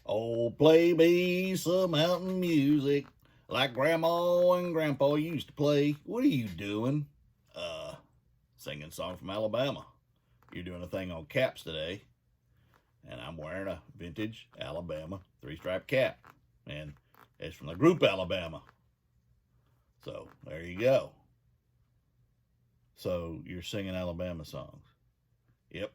Oh, play me some mountain music like Grandma and Grandpa used to play. What are you doing? Singing a song from Alabama. You're doing a thing on caps today, and I'm wearing a vintage Alabama three-stripe cap, and it's from the group Alabama. So there you go. So you're singing Alabama songs. Yep.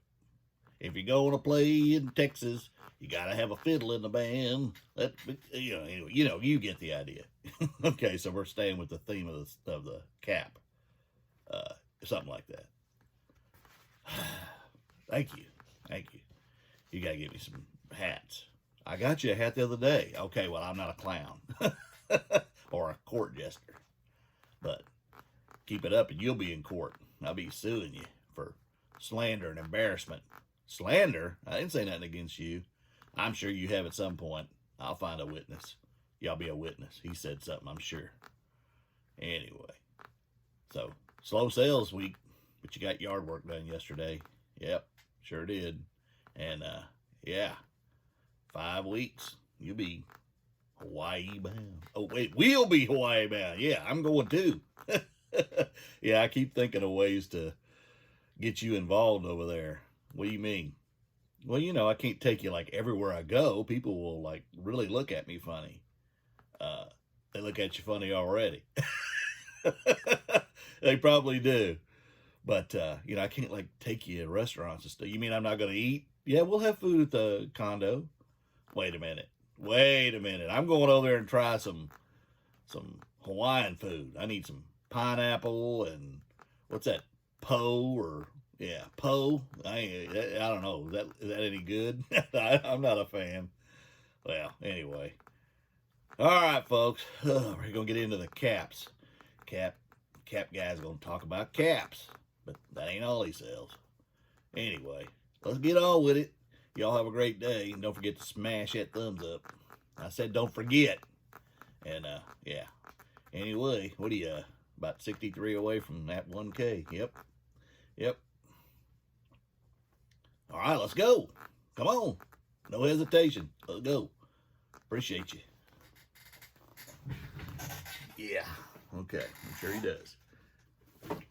If you're going to play in Texas, you gotta have a fiddle in the band. That anyway, you get the idea. Okay, so we're staying with the theme of the cap, something like that. Thank you. You gotta get me some hats. I got you a hat the other day. Okay, well, I'm not a clown or a court jester, but keep it up and you'll be in court. I'll be suing you for slander and embarrassment. Slander? I didn't say nothing against you. I'm sure you have at some point. I'll find a witness. Y'all be a witness. He said something, I'm sure. Anyway, so slow sales week, but you got yard work done yesterday. Yep, sure did. And yeah, 5 weeks, you'll be Hawaii bound. Oh, wait, we'll be Hawaii bound. Yeah, I'm going too. Yeah, I keep thinking of ways to get you involved over there. What do you mean? Well, I can't take you like everywhere I go. People will like really look at me funny. They look at you funny already. They probably do. But, I can't like take you to restaurants and stuff. You mean I'm not going to eat? Yeah, we'll have food at the condo. Wait a minute. I'm going over there and try some Hawaiian food. I need some pineapple and what's that? Po. I don't know. Is that any good? I'm not a fan. Well, anyway. All right, folks. We're gonna get into the caps. Cap guy's gonna talk about caps, but that ain't all he sells. Anyway, let's get on with it. Y'all have a great day, and don't forget to smash that thumbs up. I said don't forget. And yeah. Anyway, what are you? About 63 away from that 1K. Yep. All right, let's go. Come on. No hesitation. Let's go. Appreciate you. Yeah. Okay. I'm sure he does.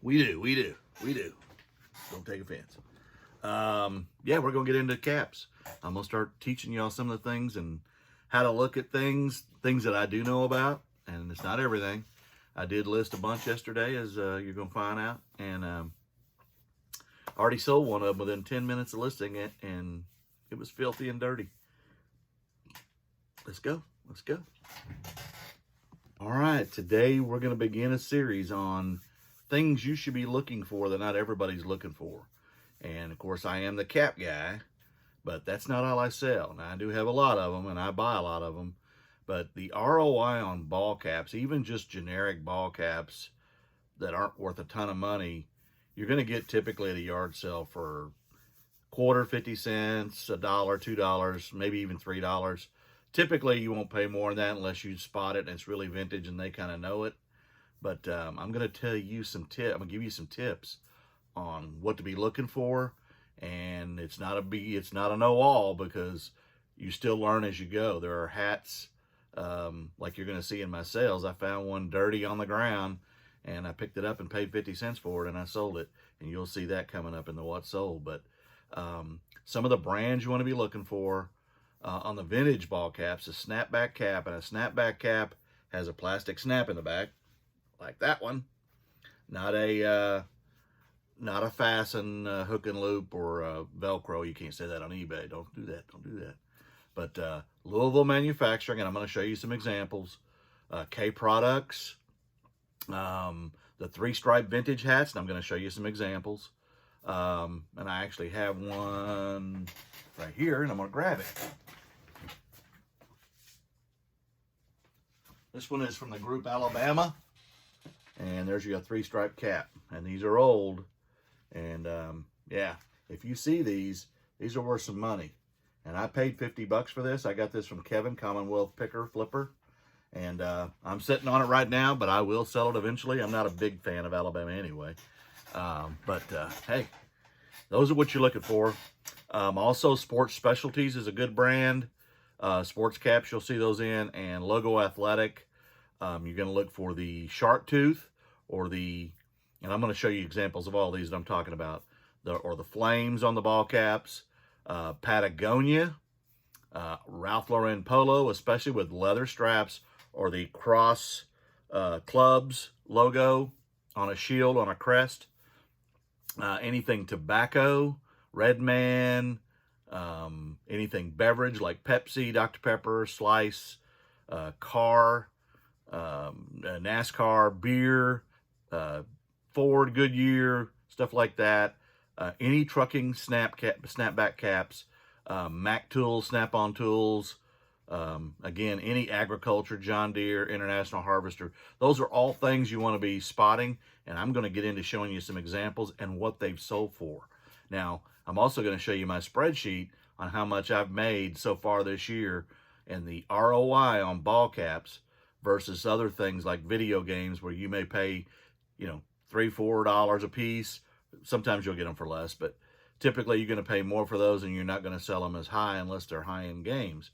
We do. Don't take offense. Yeah, we're going to get into caps. I'm going to start teaching y'all some of the things and how to look at things that I do know about. And it's not everything. I did list a bunch yesterday, as you're going to find out. And already sold one of them within 10 minutes of listing it, and it was filthy and dirty. Let's go. All right, today we're going to begin a series on things you should be looking for that not everybody's looking for. And of course, I am the cap guy, but that's not all I sell. Now, I do have a lot of them, and I buy a lot of them. But the ROI on ball caps, even just generic ball caps that aren't worth a ton of money, you're going to get typically at a yard sale for quarter, 50 cents, $1, $2, maybe even $3. Typically, you won't pay more than that unless you spot it and it's really vintage and they kind of know it. But I'm going to tell you some tips. I'm going to give you some tips on what to be looking for. And it's not a know-all, because you still learn as you go. There are hats, like you're going to see in my sales. I found one dirty on the ground, and I picked it up and paid 50 cents for it, and I sold it. And you'll see that coming up in the what sold. But some of the brands you want to be looking for on the vintage ball caps, a snapback cap. And a snapback cap has a plastic snap in the back, like that one. Not a fasten hook and loop or Velcro. You can't say that on eBay. Don't do that. But Louisville Manufacturing, and I'm going to show you some examples. K Products, the three-stripe vintage hats, and I'm going to show you some examples. And I actually have one right here, and I'm going to grab it. This one is from the group Alabama, and there's your three-stripe cap. And these are old, and yeah, if you see these are worth some money. And I paid $50 for this. I got this from Kevin, Commonwealth Picker Flipper. And I'm sitting on it right now, but I will sell it eventually. I'm not a big fan of Alabama anyway. But hey, those are what you're looking for. Also, Sports Specialties is a good brand. sports caps, you'll see those in, and Logo Athletic. You're going to look for the shark tooth or the, and I'm going to show you examples of all these that I'm talking about, or the flames on the ball caps, Patagonia, Ralph Lauren Polo, especially with leather straps, or the cross clubs logo on a shield, on a crest, anything tobacco, Redman, anything beverage like Pepsi, Dr. Pepper, Slice, car, NASCAR, beer, Ford, Goodyear, stuff like that. Any trucking snapback caps, Mac tools, snap-on tools, again, any agriculture, John Deere, International Harvester. Those are all things you want to be spotting, and I'm going to get into showing you some examples and what they've sold for. Now, I'm also going to show you my spreadsheet on how much I've made so far this year and the ROI on ball caps versus other things like video games where you may pay, $3, $4 a piece. Sometimes you'll get them for less, but typically you're going to pay more for those, and you're not going to sell them as high unless they're high-end games.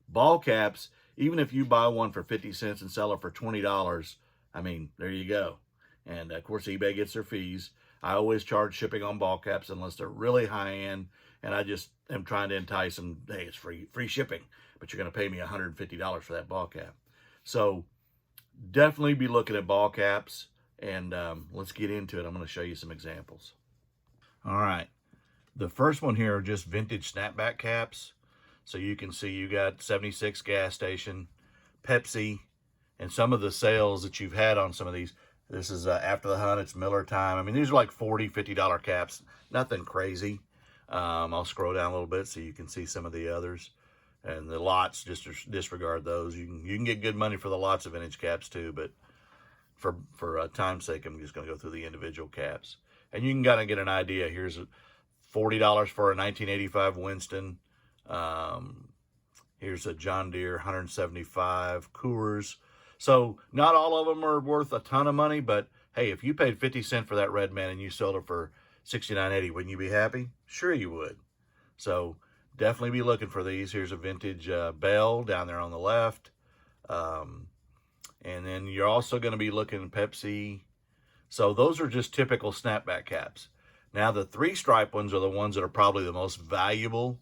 Ball caps, even if you buy one for 50 cents and sell it for $20, I mean, there you go. And of course, eBay gets their fees. I always charge shipping on ball caps unless they're really high-end, and I just am trying to entice them. Hey, it's free shipping, but you're going to pay me $150 for that ball cap. So definitely be looking at ball caps, and let's get into it. I'm going to show you some examples. All right. The first one here are just vintage snapback caps. So you can see you got 76 gas station, Pepsi, and some of the sales that you've had on some of these. This is after the hunt, it's Miller time. I mean, these are like $40, $50 caps, nothing crazy. I'll scroll down a little bit so you can see some of the others. And the lots, just disregard those. You can get good money for the lots of vintage caps too, but for time's sake, I'm just going to go through the individual caps. And you can kind of get an idea. Here's $40 for a 1985 Winston. Here's a John Deere 175 Coors. So not all of them are worth a ton of money, but hey, if you paid 50 cents for that Redman and you sold it for $69.80, wouldn't you be happy? Sure you would. So definitely be looking for these. Here's a vintage Bell down there on the left. And then you're also going to be looking at Pepsi. So those are just typical snapback caps. Now the 3-stripe ones are the ones that are probably the most valuable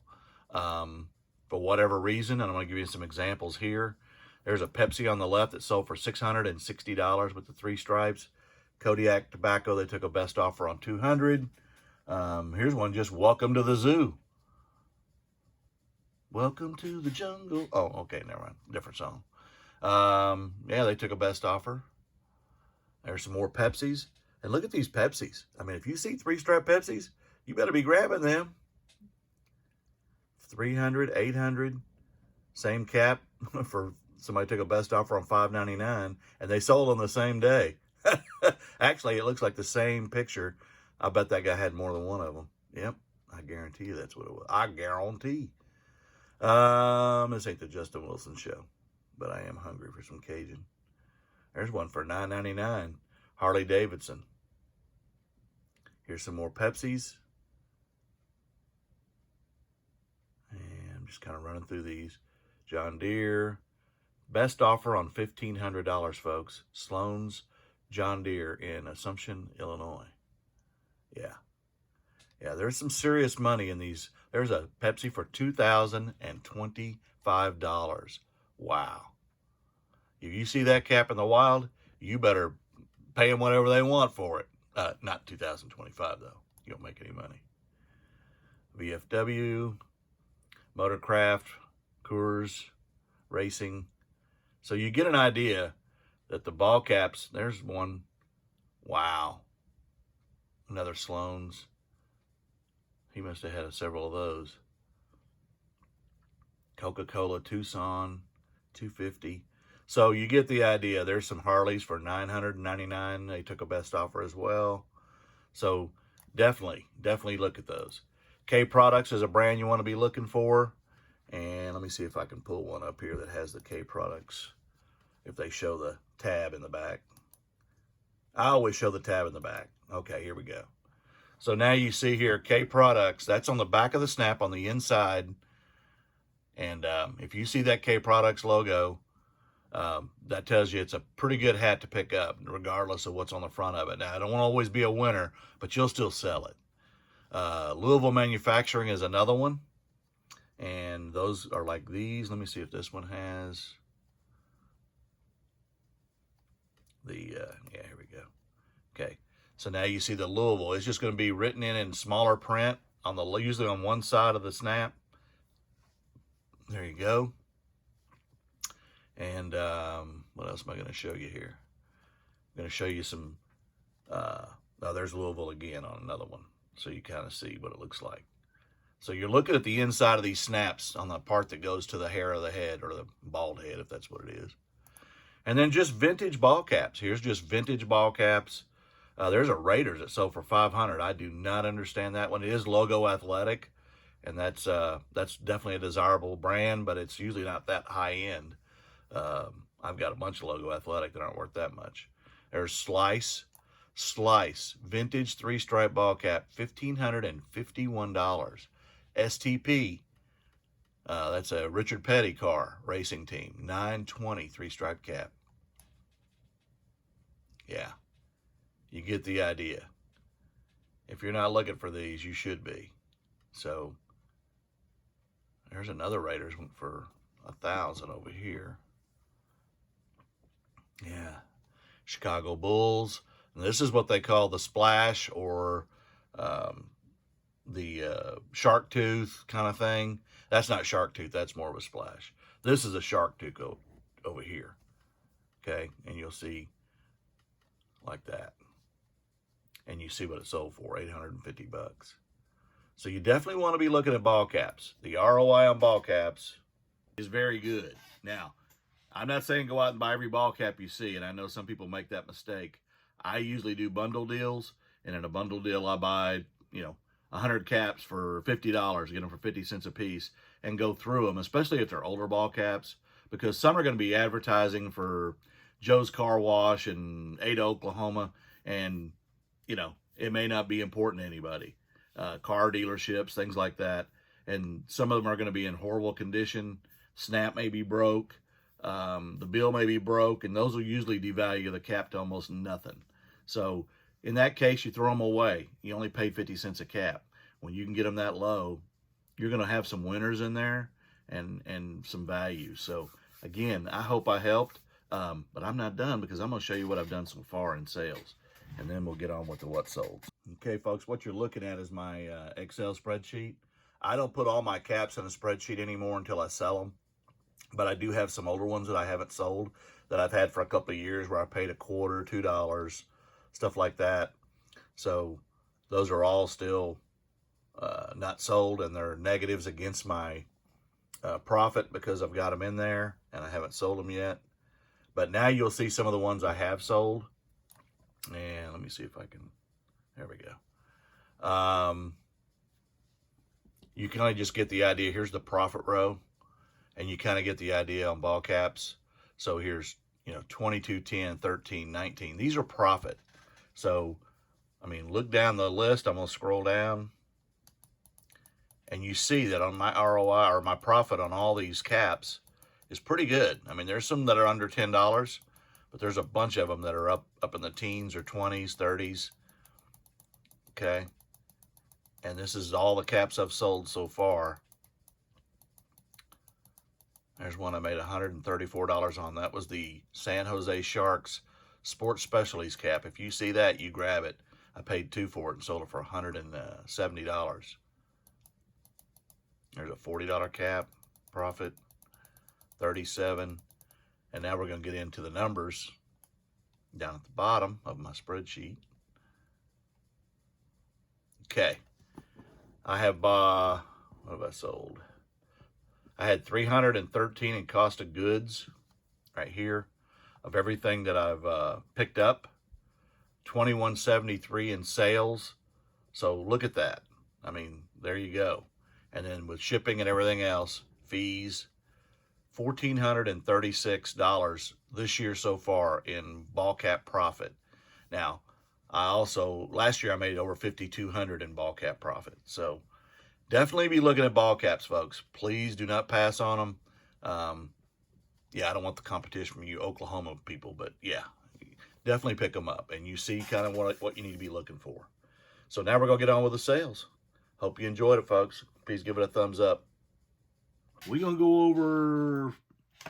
for whatever reason. And I'm going to give you some examples here. There's a Pepsi on the left that sold for $660 with the 3 stripes. Kodiak Tobacco, they took a best offer on $200. Here's one, just Welcome to the Zoo. Welcome to the jungle. Oh, okay, never mind. Different song. Yeah, they took a best offer. There's some more Pepsis. And look at these Pepsis. I mean, if you see 3-stripe Pepsis, you better be grabbing them. 300, 800. Same cap for somebody took a best offer on $5.99, and they sold on the same day. Actually, it looks like the same picture. I bet that guy had more than one of them. Yep, I guarantee you that's what it was. I guarantee. This ain't the Justin Wilson show, but I am hungry for some Cajun. There's one for $9.99. Harley Davidson. Here's some more Pepsis. And I'm just kind of running through these. John Deere. Best offer on $1,500, folks. Sloan's John Deere in Assumption, Illinois. Yeah. Yeah, there's some serious money in these. There's a Pepsi for $2,025. Wow. If you see that cap in the wild, you better pay them whatever they want for it. Not $2,025 though. You don't make any money. VFW, Motorcraft, Coors, Racing. So you get an idea that the ball caps, there's one. Wow. Another Sloan's. He must have had several of those. Coca-Cola Tucson, $250. So you get the idea. There's some Harleys for $999. They took a best offer as well. So definitely look at those. K Products is a brand you want to be looking for. And let me see if I can pull one up here that has the K Products. If they show the tab in the back. I always show the tab in the back. Okay, here we go. So now you see here, K Products. That's on the back of the snap on the inside. And if you see that K Products logo, that tells you it's a pretty good hat to pick up, regardless of what's on the front of it. Now, it won't always be a winner, but you'll still sell it. Louisville Manufacturing is another one. And those are like these. Let me see if this one has the, yeah, here we go. Okay, so now you see the Louisville. It's just going to be written in smaller print, on the usually on one side of the snap. There you go. And what else am I going to show you here? I'm going to show you some, oh, there's Louisville again on another one, so you kind of see what it looks like. So you're looking at the inside of these snaps on the part that goes to the hair of the head, or the bald head, if that's what it is. And then just vintage ball caps. Here's just vintage ball caps. There's a Raiders that sold for $500. I do not understand that one. It is Logo Athletic, and that's definitely a desirable brand, but it's usually not that high end. I've got a bunch of Logo Athletic that aren't worth that much. There's Slice vintage 3-stripe ball cap, $1,551. STP, that's a Richard Petty car racing team, $920 3-stripe cap. Yeah, you get the idea. If you're not looking for these, you should be. So there's another Raiders one for $1,000 over here. Yeah, Chicago Bulls. And this is what they call the splash, or the shark tooth kind of thing. That's not shark tooth, that's more of a splash. This is a shark tooth over here. Okay, and you'll see like that. And you see what it sold for, $850. So you definitely want to be looking at ball caps. The ROI on ball caps is very good. Now, I'm not saying go out and buy every ball cap you see, and I know some people make that mistake. I usually do bundle deals, and in a bundle deal I buy, 100 caps for $50, get them for 50 cents a piece, and go through them, especially if they're older ball caps, because some are going to be advertising for Joe's Car Wash in Ada, Oklahoma, and, it may not be important to anybody. Car dealerships, things like that, and some of them are going to be in horrible condition. Snap may be broke, the bill may be broke, and those will usually devalue the cap to almost nothing. So in that case, you throw them away. You only pay 50 cents a cap. When you can get them that low, you're going to have some winners in there and some value. So again, I hope I helped, but I'm not done, because I'm going to show you what I've done so far in sales, and then we'll get on with the what sold. Okay, folks, what you're looking at is my Excel spreadsheet. I don't put all my caps in a spreadsheet anymore until I sell them, but I do have some older ones that I haven't sold that I've had for a couple of years, where I paid a quarter, $2, stuff like that. So those are all still not sold, and they're negatives against my profit, because I've got them in there and I haven't sold them yet. But now you'll see some of the ones I have sold. And let me see if I can, there we go. You can only just get the idea. Here's the profit row, and you kind of get the idea on ball caps. So here's, 22, 10, 13, 19. These are profit. So, look down the list. I'm going to scroll down, and you see that on my ROI, or my profit on all these caps, is pretty good. There's some that are under $10, but there's a bunch of them that are up in the teens or 20s, 30s. Okay. And this is all the caps I've sold so far. There's one I made $134 on. That was the San Jose Sharks Sports Specialties cap. If you see that, you grab it. I paid $2 for it and sold it for $170. There's a $40 cap, profit, $37. And now we're going to get into the numbers down at the bottom of my spreadsheet. Okay. I have, what have I sold? I had $313 in cost of goods right here of everything that I've picked up. $21.73 in sales. So look at that. There you go. And then with shipping and everything else, fees, $1,436 this year so far in ball cap profit. Now, last year I made over $5,200 in ball cap profit. So Definitely be looking at ball caps, folks. Please do not pass on them. Yeah, I don't want the competition from you Oklahoma people, but yeah, definitely pick them up, and you see kind of what you need to be looking for. So now we're going to get on with the sales. Hope you enjoyed it, folks. Please give it a thumbs up. We're going to go over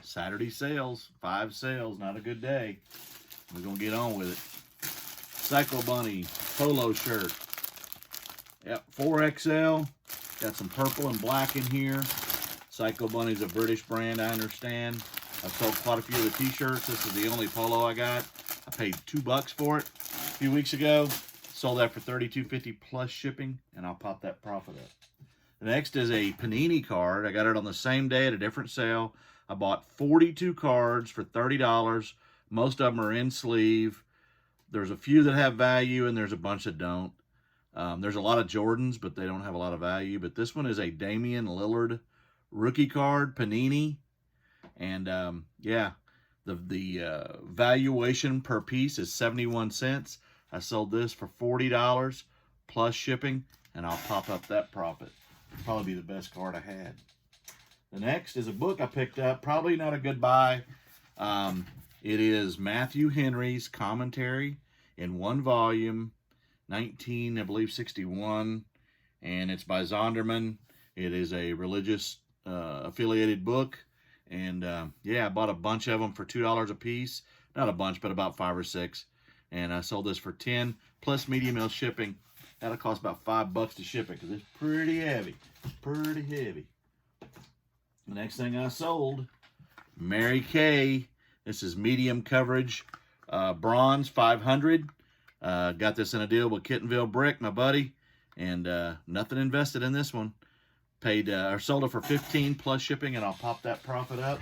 Saturday sales. 5 sales, not a good day. We're going to get on with it. Psycho Bunny polo shirt. Yep, 4XL. Got some purple and black in here. Psycho Bunny's a British brand, I understand. I've sold quite a few of the t-shirts. This is the only polo I got. I paid $2 for it a few weeks ago. Sold that for $32.50 plus shipping, and I'll pop that profit up. The next is a Panini card. I got it on the same day at a different sale. I bought 42 cards for $30. Most of them are in sleeve. There's a few that have value, and there's a bunch that don't. There's a lot of Jordans, but they don't have a lot of value. But this one is a Damian Lillard rookie card, Panini. And yeah, the valuation per piece is 71 cents. I sold this for $40 plus shipping, and I'll pop up that profit. It'll probably be the best card I had. The next is a book I picked up. Probably not a good buy. It is Matthew Henry's commentary in one volume, 1961, and it's by Zondervan. It is a religious affiliated book. And yeah, I bought a bunch of them for $2 a piece. Not a bunch, but about 5 or 6. And I sold this for $10 plus medium mail shipping. That'll cost about $5 to ship it because it's pretty heavy. Pretty heavy. The next thing I sold, Mary Kay. This is medium coverage, bronze 500. Got this in a deal with Kittenville Brick, my buddy. And nothing invested in this one. Paid or sold it for $15 plus shipping, and I'll pop that profit up.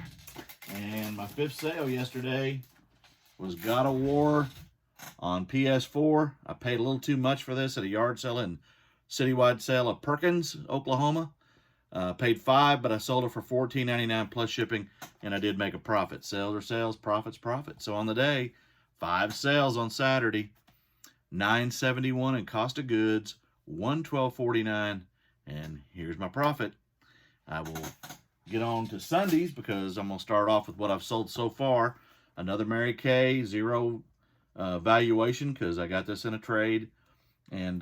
And my 5th sale yesterday was God of War on PS4. I paid a little too much for this at a yard sale and citywide sale of Perkins, Oklahoma. Paid $5, but I sold it for $14.99 plus shipping, and I did make a profit. Sales are sales, profits profit. So on the day, 5 sales on Saturday, $9.71 in cost of goods, $112.49. And here's my profit. I will get on to Sundays because I'm going to start off with what I've sold so far. Another Mary Kay, 0 valuation because I got this in a trade. And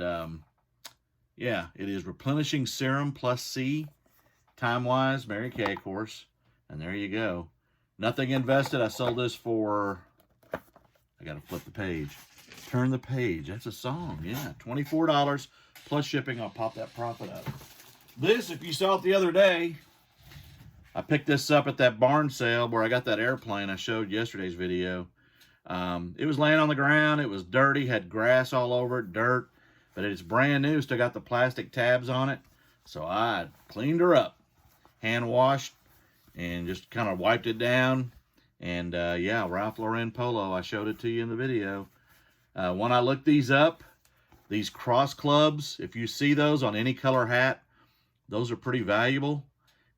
yeah, it is replenishing serum plus C. Time-wise, Mary Kay, of course. And there you go. Nothing invested. I sold this for, I got to flip the page. Turn the page. That's a song. Yeah, $24 plus shipping. I'll pop that profit up. This, if you saw it the other day, I picked this up at that barn sale where I got that airplane I showed yesterday's video. It was laying on the ground. It was dirty, had grass all over it, dirt, but it's brand new. Still got the plastic tabs on it. So I cleaned her up, hand washed, and just kind of wiped it down. And yeah, Ralph Lauren polo. I showed it to you in the video. When I looked these up, these cross clubs, if you see those on any color hat, those are pretty valuable.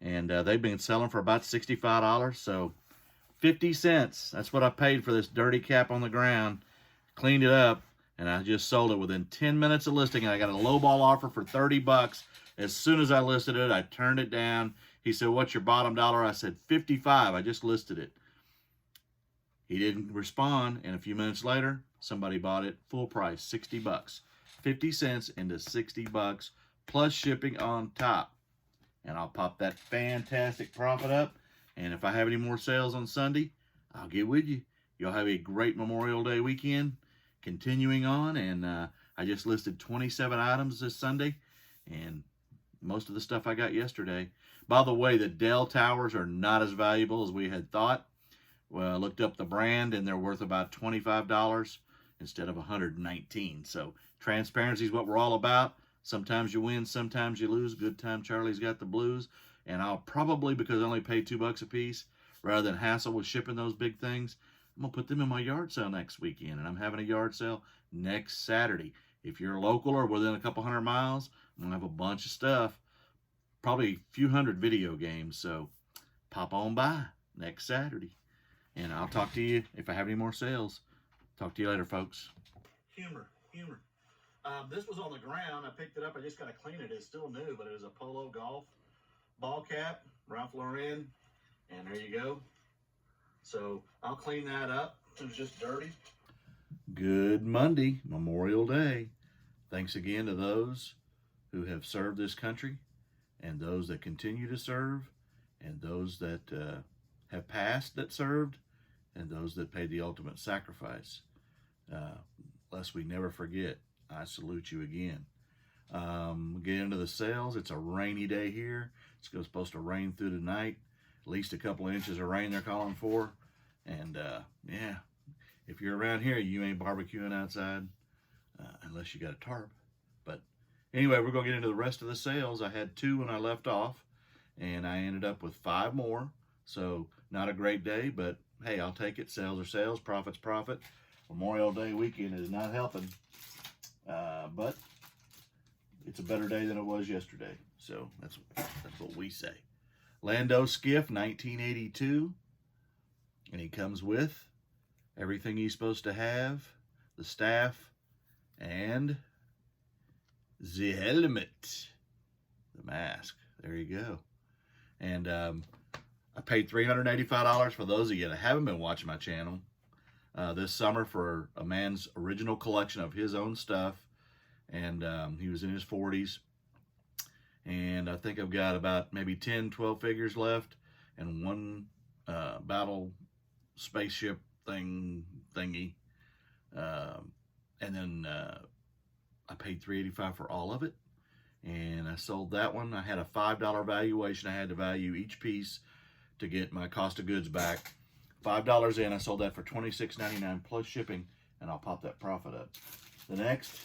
And they've been selling for about $65. So 50 cents. That's what I paid for this dirty cap on the ground. Cleaned it up, and I just sold it within 10 minutes of listing. And I got a lowball offer for $30. As soon as I listed it, I turned it down. He said, "What's your bottom dollar?" I said, $55. I just listed it. He didn't respond, and a few minutes later, somebody bought it full price, $60. 50 cents into $60 plus shipping on top. And I'll pop that fantastic profit up. And if I have any more sales on Sunday, I'll get with you. You'll have a great Memorial Day weekend. Continuing on, and I just listed 27 items this Sunday, and most of the stuff I got yesterday. By the way, the Dell towers are not as valuable as we had thought. Well, I looked up the brand, and they're worth about $25 instead of $119. So transparency is what we're all about. Sometimes you win, sometimes you lose. Good time Charlie's got the blues. And I'll probably, because I only paid $2 a piece, rather than hassle with shipping those big things, I'm going to put them in my yard sale next weekend. And I'm having a yard sale next Saturday. If you're local or within a couple 100 miles, I'm going to have a bunch of stuff. Probably a few hundred video games. So pop on by next Saturday. And I'll talk to you if I have any more sales. Talk to you later, folks. Humor. This was on the ground. I picked it up. I just got to clean it. It's still new, but it was a Polo Golf ball cap, Ralph Lauren, and there you go. So I'll clean that up. It was just dirty. Good Monday, Memorial Day. Thanks again to those who have served this country, and those that continue to serve, and those that have passed that served, and those that paid the ultimate sacrifice. Lest we never forget, I salute you again. Get into the sales. It's a rainy day here. It's supposed to rain through the night. At least a couple of inches of rain they're calling for. And yeah, if you're around here, you ain't barbecuing outside unless you got a tarp. But anyway, we're going to get into the rest of the sales. I had 2 when I left off, and I ended up with 5 more. So not a great day, but hey, I'll take it. Sales are sales, profit's profit. Memorial Day weekend is not helping, but it's a better day than it was yesterday. So that's what we say. Lando Skiff, 1982, and he comes with everything he's supposed to have, the staff, and the helmet, the mask. There you go. And I paid $385 for those of you that haven't been watching my channel this summer for a man's original collection of his own stuff. And he was in his 40s. And I think I've got about maybe 10, 12 figures left and one battle spaceship thingy. And then I paid $385 for all of it. And I sold that one. I had a $5 valuation. I had to value each piece to get my cost of goods back. $5 in, I sold that for $26.99 plus shipping, and I'll pop that profit up. The next,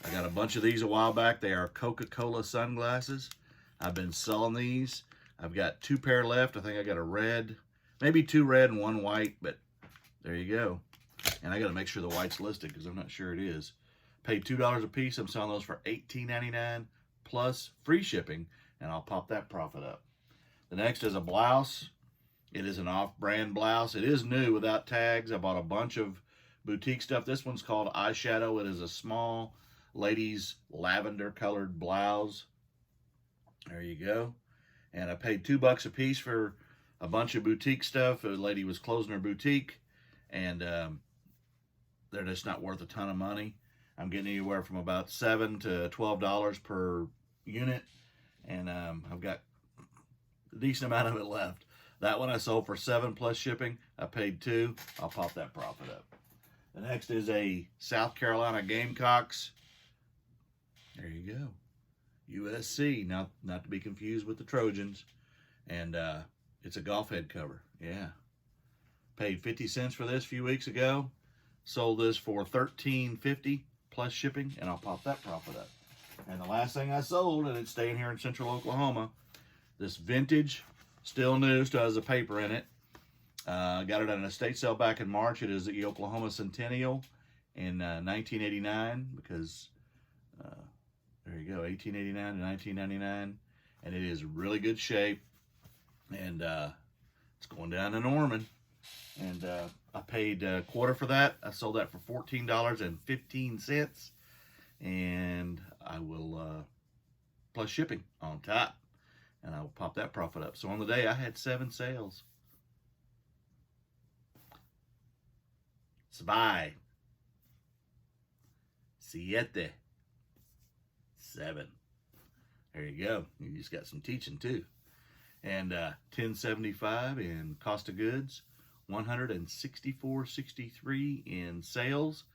I got a bunch of these a while back. They are Coca-Cola Sunglasses. I've been selling these. I've got 2 pair left. I think I got a red, maybe 2 red and 1 white, but there you go. And I got to make sure the white's listed because I'm not sure it is. Paid $2 a piece. I'm selling those for $18.99 plus free shipping, and I'll pop that profit up. The next is a blouse. It is an off-brand blouse. It is new without tags. I bought a bunch of boutique stuff. This one's called Eyeshadow. It is a small ladies lavender colored blouse. There you go. And I paid $2 a piece for a bunch of boutique stuff. A lady was closing her boutique, and they're just not worth a ton of money. I'm getting anywhere from about $7 to $12 per unit, and I've got a decent amount of it left. That one I sold for $7 plus shipping. I paid $2. I'll pop that profit up. The next is a South Carolina Gamecocks. There you go. USC, not to be confused with the Trojans. And it's a golf head cover. Yeah. Paid 50 cents for this a few weeks ago. Sold this for $13.50 plus shipping, and I'll pop that profit up. And the last thing I sold, and it's staying here in Central Oklahoma, this vintage, still new, still has a paper in it. Got it at an estate sale back in March. It is the Oklahoma Centennial in 1989, because there you go, 1889 to 1999, and it is really good shape, and it's going down to Norman. And I paid a quarter for that. I sold that for $14.15, and I will plus shipping on top, and I will pop that profit up. So on the day, I had 7 sales. Bye. 7. There you go. You just got some teaching too. And $10.75 in cost of goods, $164.63 in sales,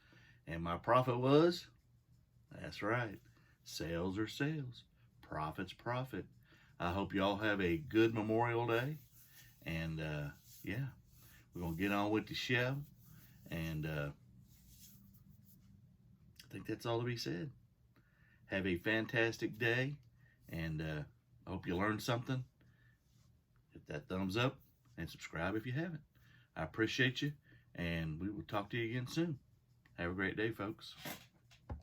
and my profit was, that's right, sales are sales, profit's profit. I hope y'all have a good Memorial Day, and yeah, we're gonna get on with the show, and I think that's all to be said. Have a fantastic day, and I hope you learned something. Hit that thumbs up and subscribe if you haven't. I appreciate you, and we will talk to you again soon. Have a great day, folks.